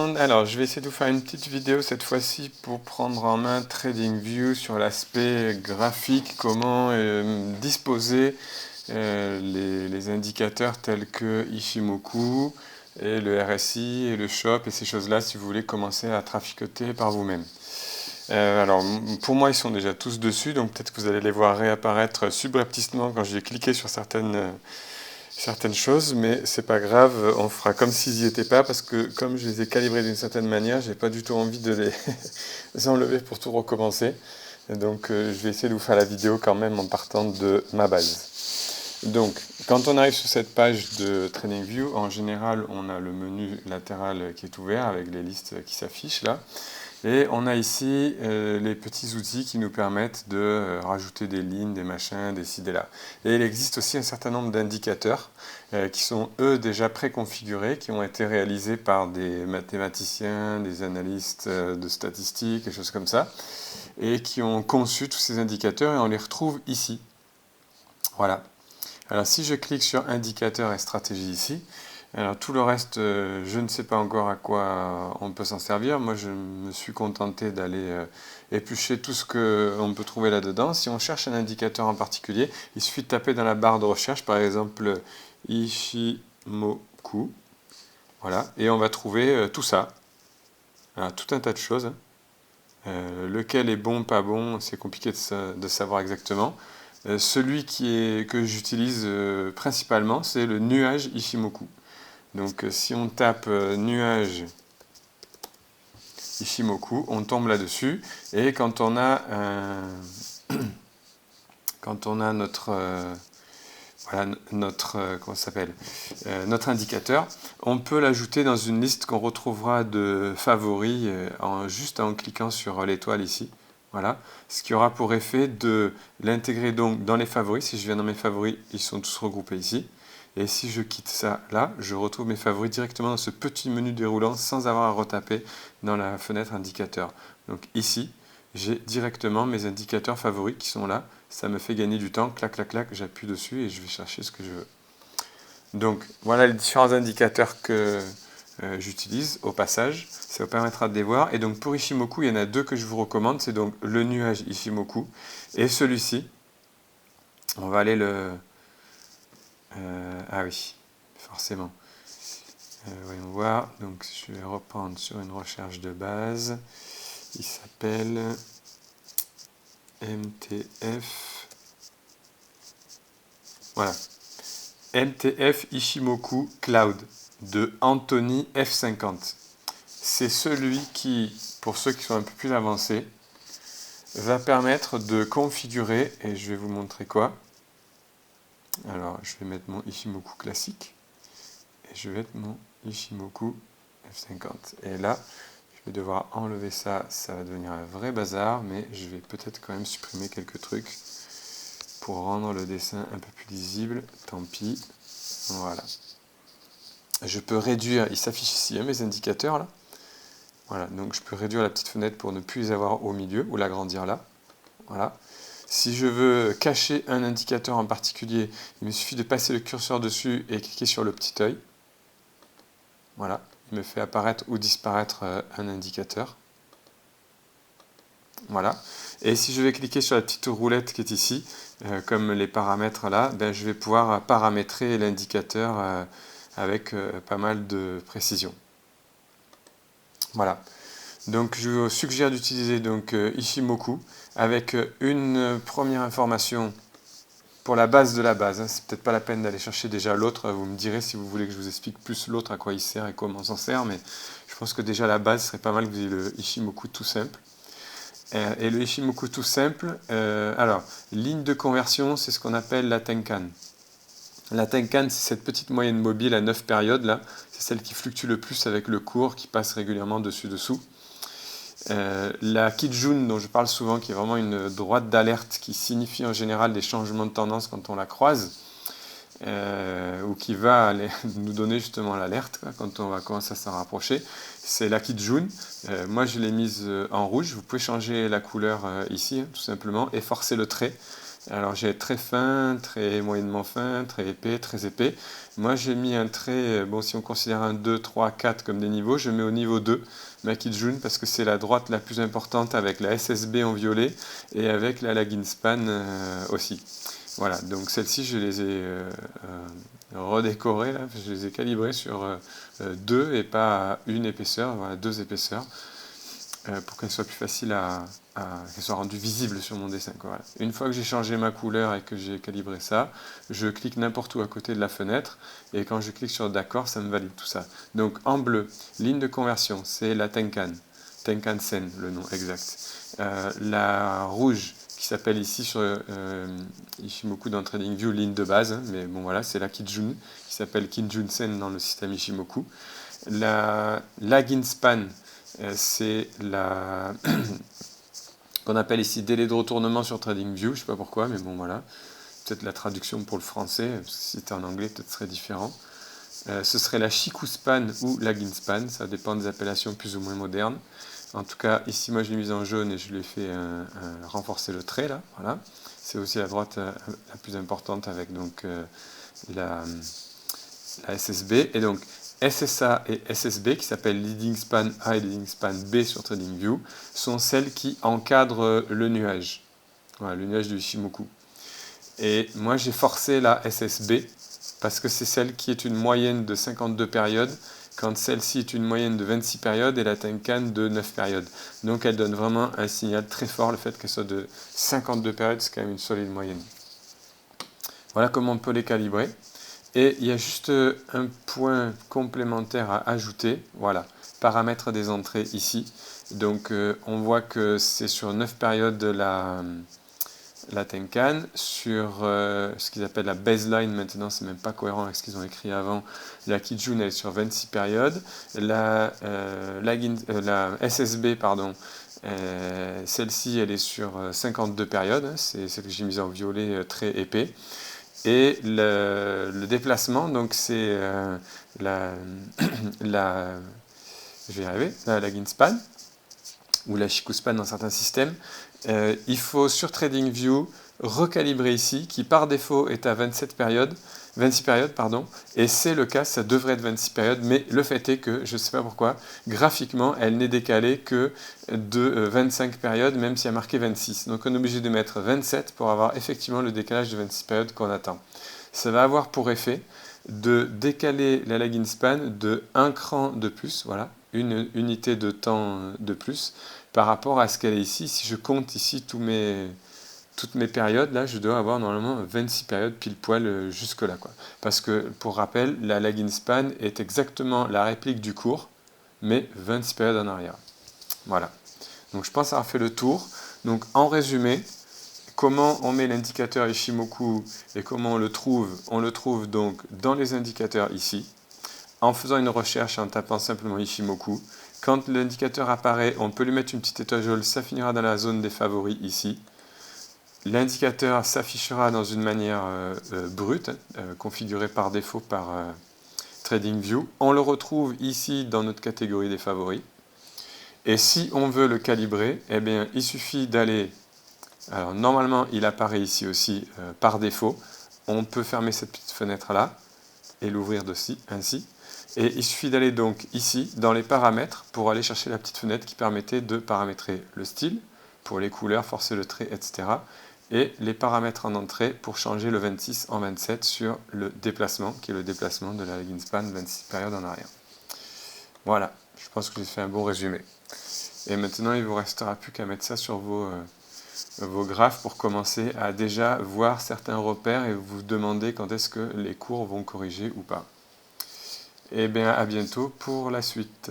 Alors, je vais essayer de vous faire une petite vidéo cette fois-ci pour prendre en main TradingView sur l'aspect graphique, comment disposer les indicateurs tels que Ichimoku et le RSI et le Shop et ces choses-là si vous voulez commencer à traficoter par vous-même. Alors, pour moi, ils sont déjà tous dessus, donc peut-être que vous allez les voir réapparaître subrepticement quand j'ai cliqué sur certaines choses, mais c'est pas grave, on fera comme s'ils n'y étaient pas, parce que comme je les ai calibrés d'une certaine manière, j'ai pas du tout envie de les enlever pour tout recommencer. Et donc je vais essayer de vous faire la vidéo quand même en partant de ma base. Donc, quand on arrive sur cette page de TradingView, en général, on a le menu latéral qui est ouvert avec les listes qui s'affichent là. Et on a ici les petits outils qui nous permettent de rajouter des lignes, des machins, des ci, des là. Et il existe aussi un certain nombre d'indicateurs qui sont eux déjà préconfigurés, qui ont été réalisés par des mathématiciens, des analystes de statistiques, des choses comme ça, et qui ont conçu tous ces indicateurs et on les retrouve ici. Voilà. Alors si je clique sur indicateurs et stratégie ici, alors tout le reste, je ne sais pas encore à quoi on peut s'en servir. Moi, je me suis contenté d'aller éplucher tout ce qu'on peut trouver là-dedans. Si on cherche un indicateur en particulier, il suffit de taper dans la barre de recherche, par exemple, Ichimoku. Voilà, et on va trouver tout ça. Alors, tout un tas de choses. Lequel est bon, pas bon, c'est compliqué de savoir exactement. Celui que j'utilise principalement, c'est le nuage Ichimoku. Donc si on tape nuage Ichimoku, on tombe là-dessus. Et quand on a, notre, voilà, comment ça s'appelle, notre indicateur, on peut l'ajouter dans une liste qu'on retrouvera de favoris juste en cliquant sur l'étoile ici. Voilà, ce qui aura pour effet de l'intégrer donc dans les favoris. Si je viens dans mes favoris, ils sont tous regroupés ici. Et si je quitte ça là, je retrouve mes favoris directement dans ce petit menu déroulant sans avoir à retaper dans la fenêtre indicateur. Donc ici, j'ai directement mes indicateurs favoris qui sont là. Ça me fait gagner du temps. Clac, clac, clac, j'appuie dessus et je vais chercher ce que je veux. Donc voilà les différents indicateurs que j'utilise au passage. Ça vous permettra de les voir. Et donc pour Ichimoku, il y en a deux que je vous recommande. C'est donc le nuage Ichimoku et celui-ci. On va aller le... ah oui, forcément. Voyons voir. Donc je vais reprendre sur une recherche de base. Il s'appelle MTF. Voilà. MTF Ichimoku Cloud de Anthony F50. C'est celui qui, pour ceux qui sont un peu plus avancés, va permettre de configurer, et je vais vous montrer quoi. Alors, je vais mettre mon Ichimoku classique, et je vais mettre mon Ichimoku F50. Et là, je vais devoir enlever ça, ça va devenir un vrai bazar, mais je vais peut-être quand même supprimer quelques trucs pour rendre le dessin un peu plus lisible. Tant pis. Voilà. Je peux réduire, il s'affiche ici mes indicateurs là. Voilà, donc je peux réduire la petite fenêtre pour ne plus les avoir au milieu ou l'agrandir là. Voilà. Si je veux cacher un indicateur en particulier, il me suffit de passer le curseur dessus et cliquer sur le petit œil. Voilà, il me fait apparaître ou disparaître un indicateur. Voilà. Et si je vais cliquer sur la petite roulette qui est ici, comme les paramètres là, ben, je vais pouvoir paramétrer l'indicateur avec pas mal de précision. Voilà. Donc je vous suggère d'utiliser donc Ichimoku avec une première information pour la base de la base. Hein. C'est peut-être pas la peine d'aller chercher déjà l'autre. Vous me direz si vous voulez que je vous explique plus l'autre, à quoi il sert et comment on s'en sert. Mais je pense que déjà la base serait pas mal que vous ayez le Ichimoku tout simple. Et le Ichimoku tout simple, alors, ligne de conversion, c'est ce qu'on appelle la Tenkan. La Tenkan, c'est cette petite moyenne mobile à 9 périodes, là. C'est celle qui fluctue le plus avec le cours, qui passe régulièrement dessus-dessous. La Kijun, dont je parle souvent, qui est vraiment une droite d'alerte, qui signifie en général des changements de tendance quand on la croise, ou qui va nous donner justement l'alerte quand on va commencer à s'en rapprocher, c'est la Kijun. Moi je l'ai mise en rouge, vous pouvez changer la couleur ici tout simplement et forcer le trait. Alors j'ai très fin, très moyennement fin, très épais, très épais. Moi j'ai mis un trait, bon si on considère un 2, 3, 4 comme des niveaux, je mets au niveau 2 ma Kijun parce que c'est la droite la plus importante avec la SSB en violet et avec la Lagging Span aussi. Voilà, donc celles-ci je les ai redécorées, là, je les ai calibrées sur 2 et pas une épaisseur, voilà, 2 épaisseurs. Pour qu'elle soit plus facile qu'elle soit rendue visible sur mon dessin. Voilà. Une fois que j'ai changé ma couleur et que j'ai calibré ça, je clique n'importe où à côté de la fenêtre et quand je clique sur d'accord, ça me valide tout ça. Donc en bleu, ligne de conversion, c'est la Tenkan. Tenkan Sen, le nom exact. La rouge, qui s'appelle ici sur Ishimoku dans TradingView ligne de base, hein, mais bon voilà, c'est la Kijun, qui s'appelle Kijun Sen dans le système Ishimoku. La Lagging Span, c'est la qu'on appelle ici délai de retournement sur TradingView, je ne sais pas pourquoi, mais bon voilà, peut-être la traduction pour le français, parce que si c'était en anglais, peut-être ce serait différent. Ce serait la Shiku Span ou Lagging Span, ça dépend des appellations plus ou moins modernes. En tout cas, ici, moi, je l'ai mise en jaune et je lui ai fait renforcer le trait, là, voilà. C'est aussi la droite la plus importante avec donc la SSB. Et donc, SSA et SSB, qui s'appellent Leading Span A et Leading Span B sur TradingView, sont celles qui encadrent le nuage. Voilà, le nuage de Ishimoku. Et moi, j'ai forcé la SSB, parce que c'est celle qui est une moyenne de 52 périodes, quand celle-ci est une moyenne de 26 périodes et la Tenkan de 9 périodes. Donc elle donne vraiment un signal très fort, le fait qu'elle soit de 52 périodes, c'est quand même une solide moyenne. Voilà comment on peut les calibrer. Et il y a juste un point complémentaire à ajouter, voilà, paramètres des entrées ici. Donc on voit que c'est sur 9 périodes la Tenkan, sur ce qu'ils appellent la baseline, maintenant c'est même pas cohérent avec ce qu'ils ont écrit avant, la Kijun elle est sur 26 périodes, la SSB, pardon, celle-ci elle est sur 52 périodes, c'est celle que j'ai mise en violet très épais. Et le déplacement, donc c'est je vais y arriver, la Lagging Span, ou la Shiku Span dans certains systèmes. Il faut sur TradingView recalibrer ici, qui par défaut est à 26 périodes, et c'est le cas, ça devrait être 26 périodes, mais le fait est que, je ne sais pas pourquoi, graphiquement, elle n'est décalée que de 25 périodes, même si elle a marqué 26. Donc on est obligé de mettre 27 pour avoir effectivement le décalage de 26 périodes qu'on attend. Ça va avoir pour effet de décaler la Lagging Span de un cran de plus, voilà, une unité de temps de plus, par rapport à ce qu'elle est ici. Si je compte ici toutes mes périodes, là, je dois avoir normalement 26 périodes pile poil jusque là, quoi. Parce que, pour rappel, la Lagging Span est exactement la réplique du cours, mais 26 périodes en arrière. Voilà. Donc je pense avoir fait le tour. Donc en résumé, comment on met l'indicateur Ishimoku et comment on le trouve? On le trouve donc dans les indicateurs ici, en faisant une recherche en tapant simplement Ishimoku. Quand l'indicateur apparaît, on peut lui mettre une petite étoile, ça finira dans la zone des favoris ici. L'indicateur s'affichera dans une manière brute, configurée par défaut par TradingView. On le retrouve ici dans notre catégorie des favoris. Et si on veut le calibrer, eh bien, il suffit d'aller... Alors normalement, il apparaît ici aussi par défaut. On peut fermer cette petite fenêtre-là et l'ouvrir ainsi. Et il suffit d'aller donc ici, dans les paramètres, pour aller chercher la petite fenêtre qui permettait de paramétrer le style, pour les couleurs, forcer le trait, etc. Et les paramètres en entrée pour changer le 26 en 27 sur le déplacement, qui est le déplacement de la Lagging Span 26 périodes en arrière. Voilà, je pense que j'ai fait un bon résumé. Et maintenant, il ne vous restera plus qu'à mettre ça sur vos graphes pour commencer à déjà voir certains repères et vous demander quand est-ce que les cours vont corriger ou pas. Et bien à bientôt pour la suite.